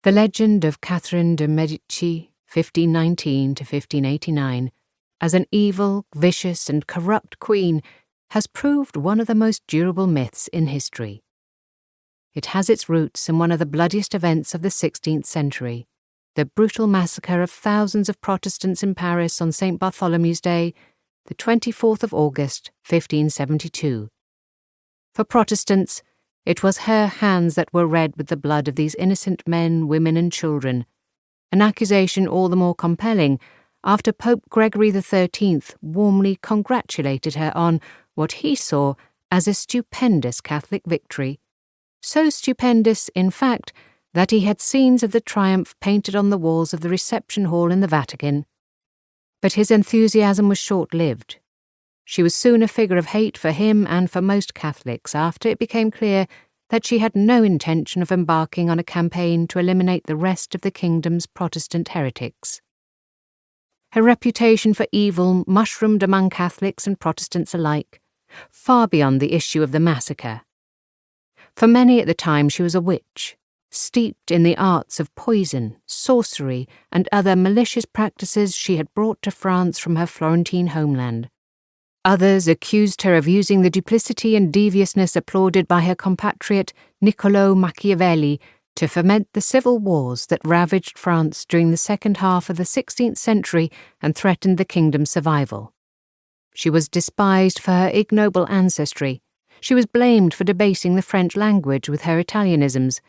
The legend of Catherine de' Medici, 1519 to 1589, as an evil, vicious, and corrupt queen has proved one of the most durable myths in history. It has its roots in one of the bloodiest events of the 16th century, the brutal massacre of thousands of Protestants in Paris on St. Bartholomew's Day, the 24th of August, 1572. For Protestants, it was her hands that were red with the blood of these innocent men, women, and children, an accusation all the more compelling after Pope Gregory XIII warmly congratulated her on what he saw as a stupendous Catholic victory, so stupendous, in fact, that he had scenes of the triumph painted on the walls of the reception hall in the Vatican. But his enthusiasm was short-lived. She was soon a figure of hate for him and for most Catholics after it became clear that she had no intention of embarking on a campaign to eliminate the rest of the kingdom's Protestant heretics. Her reputation for evil mushroomed among Catholics and Protestants alike, far beyond the issue of the massacre. For many at the time she was a witch, steeped in the arts of poison, sorcery, and other malicious practices she had brought to France from her Florentine homeland. Others accused her of using the duplicity and deviousness applauded by her compatriot Niccolò Machiavelli to foment the civil wars that ravaged France during the second half of the 16th century and threatened the kingdom's survival. She was despised for her ignoble ancestry. She was blamed for debasing the French language with her Italianisms,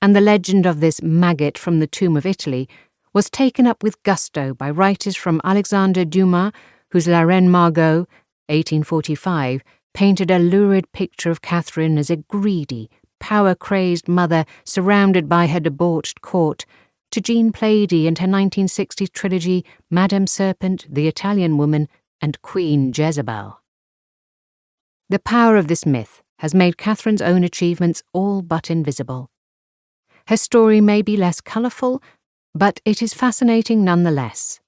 and the legend of this maggot from the tomb of Italy was taken up with gusto by writers from Alexandre Dumas, whose La Reine Margot, 1845, painted a lurid picture of Catherine as a greedy, power-crazed mother surrounded by her debauched court, to Jean Plaidy and her 1960s trilogy Madame Serpent, the Italian Woman, and Queen Jezebel. The power of this myth has made Catherine's own achievements all but invisible. Her story may be less colourful, but it is fascinating nonetheless.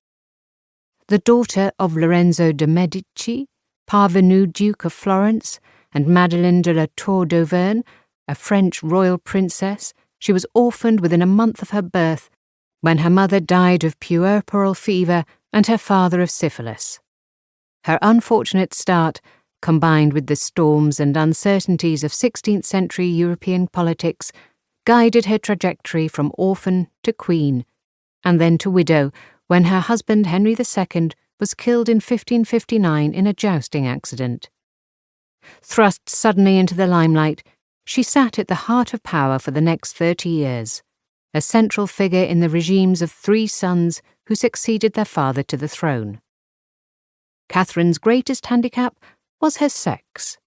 The daughter of Lorenzo de' Medici, parvenu Duke of Florence, and Madeleine de la Tour d'Auvergne, a French royal princess, she was orphaned within a month of her birth, when her mother died of puerperal fever and her father of syphilis. Her unfortunate start, combined with the storms and uncertainties of 16th-century European politics, guided her trajectory from orphan to queen, and then to widow when her husband Henry II was killed in 1559 in a jousting accident. Thrust suddenly into the limelight, she sat at the heart of power for the next 30 years, a central figure in the regimes of 3 sons who succeeded their father to the throne. Catherine's greatest handicap was her sex.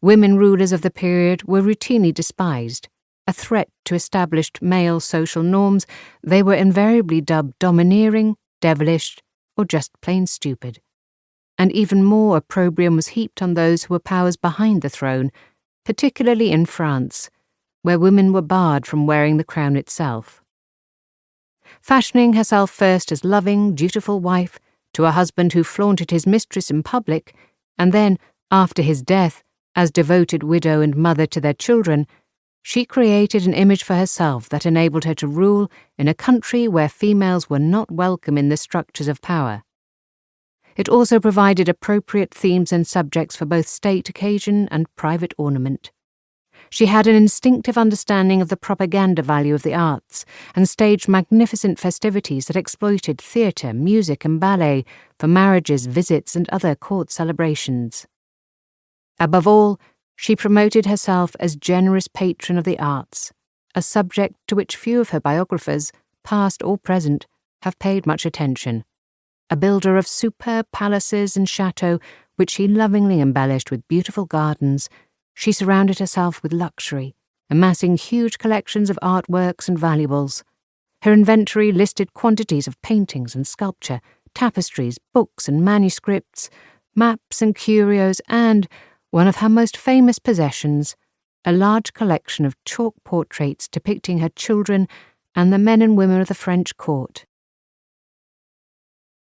Women rulers of the period were routinely despised. A threat to established male social norms, they were invariably dubbed domineering, devilish, or just plain stupid. And even more opprobrium was heaped on those who were powers behind the throne, particularly in France, where women were barred from wearing the crown itself. Fashioning herself first as loving, dutiful wife to a husband who flaunted his mistress in public, and then, after his death, as devoted widow and mother to their children, she created an image for herself that enabled her to rule in a country where females were not welcome in the structures of power. It also provided appropriate themes and subjects for both state occasion and private ornament. She had an instinctive understanding of the propaganda value of the arts and staged magnificent festivities that exploited theatre, music, and ballet for marriages, visits, and other court celebrations. Above all, she promoted herself as generous patron of the arts, a subject to which few of her biographers, past or present, have paid much attention. A builder of superb palaces and chateaux, which she lovingly embellished with beautiful gardens, she surrounded herself with luxury, amassing huge collections of artworks and valuables. Her inventory listed quantities of paintings and sculpture, tapestries, books and manuscripts, maps and curios, and, one of her most famous possessions, a large collection of chalk portraits depicting her children and the men and women of the French court.